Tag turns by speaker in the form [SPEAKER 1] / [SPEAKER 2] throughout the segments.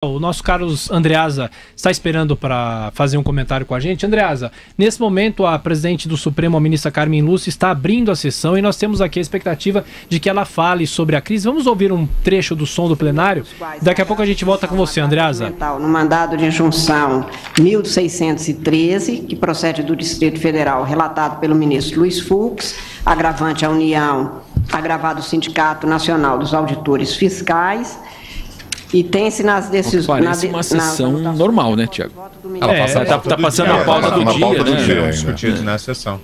[SPEAKER 1] O nosso Carlos Andreasa está esperando para fazer um comentário com a gente. Andreasa, nesse momento a presidente do Supremo, a ministra Carmen Lúcia, está abrindo a sessão e nós temos aqui a expectativa de que ela fale sobre a crise. Vamos ouvir um trecho do som do plenário? Daqui a pouco a gente volta com você, Andreasa.
[SPEAKER 2] No mandado de injunção 1613, que procede do Distrito Federal, relatado pelo ministro Luiz Fux, agravante à União, agravado o Sindicato Nacional dos Auditores Fiscais. E tem-se nas decisões...
[SPEAKER 3] Parece uma sessão normal, né, Tiago? Tá passando a pauta do dia, né?
[SPEAKER 4] Discutido na sessão.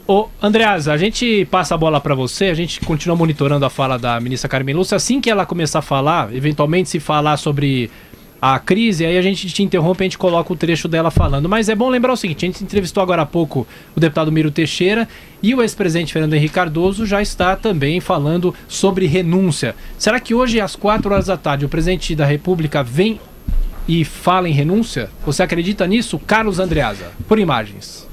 [SPEAKER 1] Ô, Andreasa, a gente passa a bola para você, a gente continua monitorando a fala da ministra Carmen Lúcia. Assim que ela começar a falar, eventualmente se falar sobre a crise, aí a gente te interrompe e a gente coloca o trecho dela falando. Mas é bom lembrar o seguinte, a gente entrevistou agora há pouco o deputado Miro Teixeira e o ex-presidente Fernando Henrique Cardoso já está também falando sobre renúncia. Será que hoje, às 4 horas da tarde, o presidente da República vem e fala em renúncia? Você acredita nisso? Carlos Andreasa, por imagens.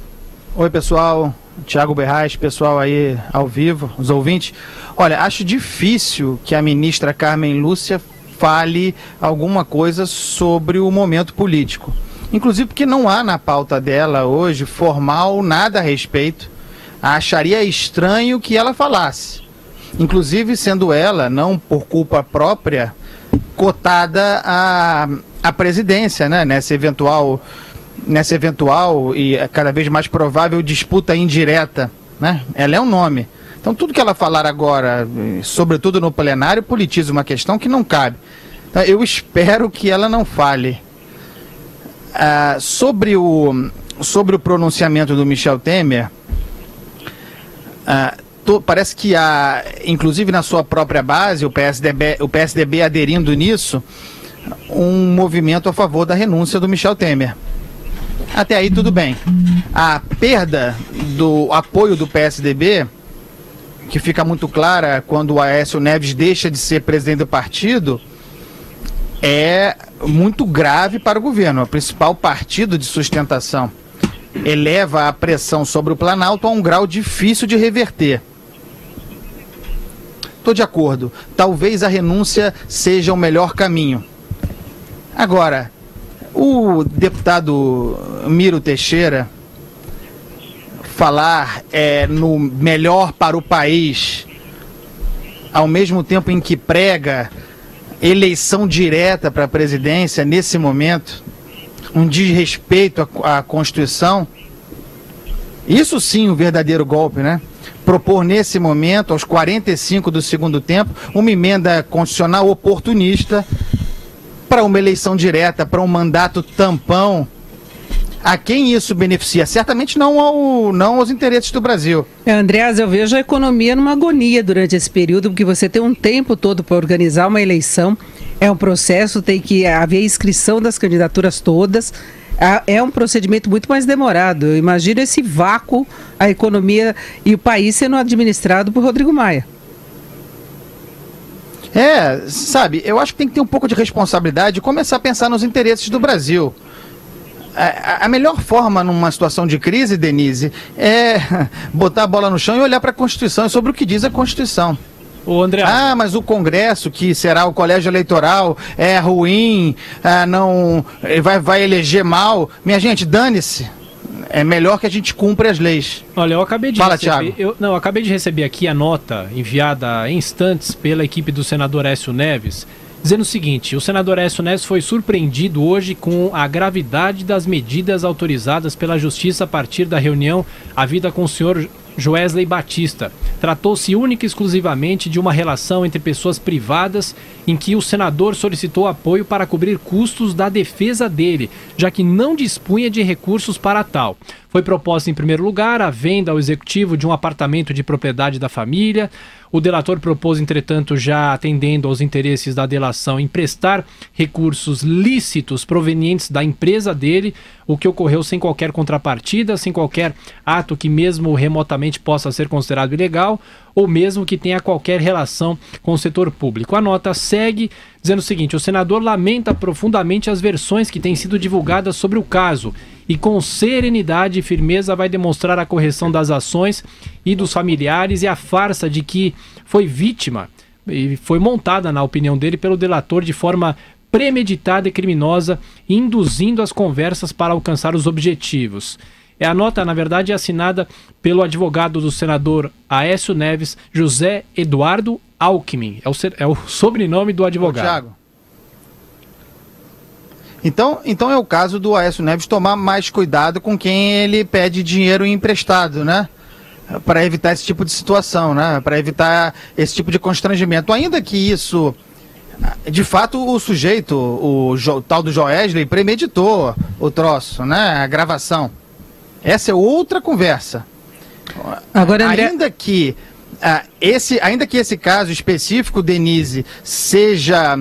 [SPEAKER 5] Oi, pessoal. Tiago Berrais, pessoal aí ao vivo, os ouvintes. Olha, acho difícil que a ministra Carmen Lúcia fale alguma coisa sobre o momento político. Inclusive porque não há na pauta dela hoje formal nada a respeito. Acharia estranho que ela falasse. Inclusive sendo ela, não por culpa própria, cotada à presidência, né? Nessa eventual e cada vez mais provável disputa indireta, né? Ela é um nome. Então tudo que ela falar agora, sobretudo no plenário, politiza uma questão que não cabe. Então, eu espero que ela não fale. Sobre o pronunciamento do Michel Temer, parece que inclusive na sua própria base, o PSDB aderindo nisso, um movimento a favor da renúncia do Michel Temer. Até aí tudo bem. A perda do apoio do PSDB, que fica muito clara quando o Aécio Neves deixa de ser presidente do partido, é muito grave para o governo. O principal partido de sustentação eleva a pressão sobre o Planalto a um grau difícil de reverter. Estou de acordo. Talvez a renúncia seja o melhor caminho. Agora, o deputado Miro Teixeira falar no melhor para o país, ao mesmo tempo em que prega eleição direta para a presidência, nesse momento, um desrespeito à Constituição, isso sim um verdadeiro golpe, né? Propor nesse momento, aos 45 do segundo tempo, uma emenda constitucional oportunista para uma eleição direta, para um mandato tampão. A quem isso beneficia? Certamente não aos interesses do Brasil.
[SPEAKER 6] Andreasa, eu vejo a economia numa agonia durante esse período, porque você tem um tempo todo para organizar uma eleição, é um processo, tem que haver inscrição das candidaturas todas, é um procedimento muito mais demorado. Eu imagino esse vácuo, a economia e o país sendo administrado por Rodrigo Maia.
[SPEAKER 5] Sabe, eu acho que tem que ter um pouco de responsabilidade e começar a pensar nos interesses do Brasil. A melhor forma numa situação de crise, Denise, é botar a bola no chão e olhar para a Constituição e sobre o que diz a Constituição.
[SPEAKER 1] Ô, André.
[SPEAKER 5] Mas o Congresso, que será o colégio eleitoral, é ruim, não vai eleger mal. Minha gente, dane-se. É melhor que a gente cumpra as leis.
[SPEAKER 1] Olha, eu acabei de
[SPEAKER 5] Thiago.
[SPEAKER 1] Eu acabei de receber aqui a nota enviada em instantes pela equipe do senador Aécio Neves, dizendo o seguinte: o senador Aécio Neves foi surpreendido hoje com a gravidade das medidas autorizadas pela Justiça a partir da reunião havida com o senhor Joesley Batista. Tratou-se única e exclusivamente de uma relação entre pessoas privadas em que o senador solicitou apoio para cobrir custos da defesa dele, já que não dispunha de recursos para tal. Foi proposta, em primeiro lugar, a venda ao executivo de um apartamento de propriedade da família. O delator propôs, entretanto, já atendendo aos interesses da delação, emprestar recursos lícitos provenientes da empresa dele, o que ocorreu sem qualquer contrapartida, sem qualquer ato que mesmo remotamente possa ser considerado ilegal, ou mesmo que tenha qualquer relação com o setor público. A nota segue dizendo o seguinte: o senador lamenta profundamente as versões que têm sido divulgadas sobre o caso e com serenidade e firmeza vai demonstrar a correção das ações e dos familiares e a farsa de que foi vítima e foi montada, na opinião dele, pelo delator de forma premeditada e criminosa, induzindo as conversas para alcançar os objetivos. A nota, na verdade, é assinada pelo advogado do senador Aécio Neves, José Eduardo Alckmin. É o sobrenome do advogado.
[SPEAKER 5] Thiago. Então é o caso do Aécio Neves tomar mais cuidado com quem ele pede dinheiro emprestado, né? Para evitar esse tipo de situação, né? Para evitar esse tipo de constrangimento. Ainda que isso, de fato, o sujeito, o tal do Joesley, premeditou o troço, né? A gravação. Essa é outra conversa.
[SPEAKER 6] Agora, André...
[SPEAKER 5] ainda que esse caso específico, Denise, seja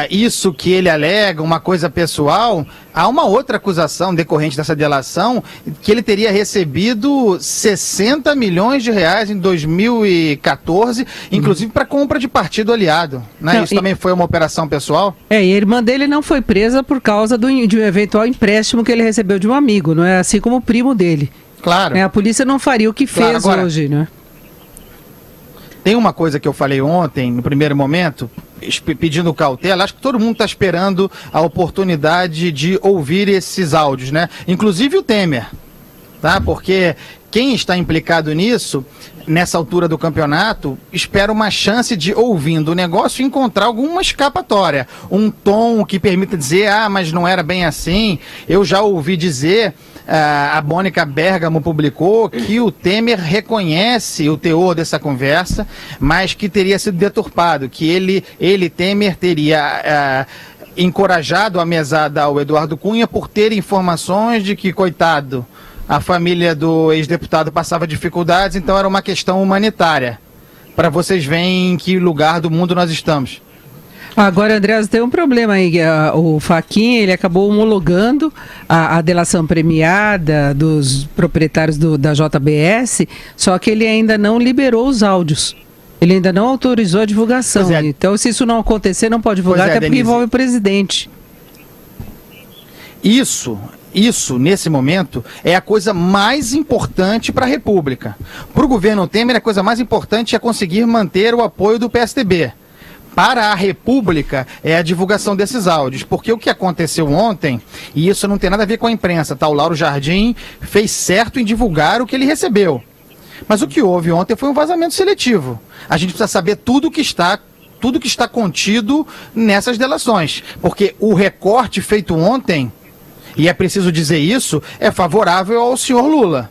[SPEAKER 5] isso que ele alega, uma coisa pessoal, há uma outra acusação decorrente dessa delação, que ele teria recebido 60 milhões de reais em 2014, inclusive para compra de partido aliado. Né?
[SPEAKER 6] Não,
[SPEAKER 5] isso também foi uma operação pessoal?
[SPEAKER 6] E a irmã dele não foi presa por causa de um eventual empréstimo que ele recebeu de um amigo, não é? Assim como o primo dele.
[SPEAKER 5] Claro.
[SPEAKER 6] A polícia não faria o que fez agora, hoje, né?
[SPEAKER 5] Tem uma coisa que eu falei ontem, no primeiro momento, pedindo cautela. Acho que todo mundo está esperando a oportunidade de ouvir esses áudios, né? Inclusive o Temer, tá? Porque quem está implicado nisso, nessa altura do campeonato, espera uma chance de, ouvindo o negócio, encontrar alguma escapatória. Um tom que permita dizer, mas não era bem assim. Eu já ouvi dizer... a Mônica Bergamo publicou que o Temer reconhece o teor dessa conversa, mas que teria sido deturpado, que ele Temer, teria encorajado a mesada ao Eduardo Cunha por ter informações de que, coitado, a família do ex-deputado passava dificuldades, então era uma questão humanitária. Para vocês verem em que lugar do mundo nós estamos.
[SPEAKER 6] Agora, Andreas, tem um problema aí. O Fachin, ele acabou homologando a delação premiada dos proprietários da JBS, só que ele ainda não liberou os áudios. Ele ainda não autorizou a divulgação. Então, se isso não acontecer, não pode divulgar, até porque envolve o presidente.
[SPEAKER 5] Isso, nesse momento, é a coisa mais importante para a República. Para o governo Temer, a coisa mais importante é conseguir manter o apoio do PSDB. Para a República é a divulgação desses áudios, porque o que aconteceu ontem, e isso não tem nada a ver com a imprensa, tá? O Lauro Jardim fez certo em divulgar o que ele recebeu. Mas o que houve ontem foi um vazamento seletivo. A gente precisa saber tudo que está contido nessas delações, porque o recorte feito ontem, e é preciso dizer isso, é favorável ao senhor Lula.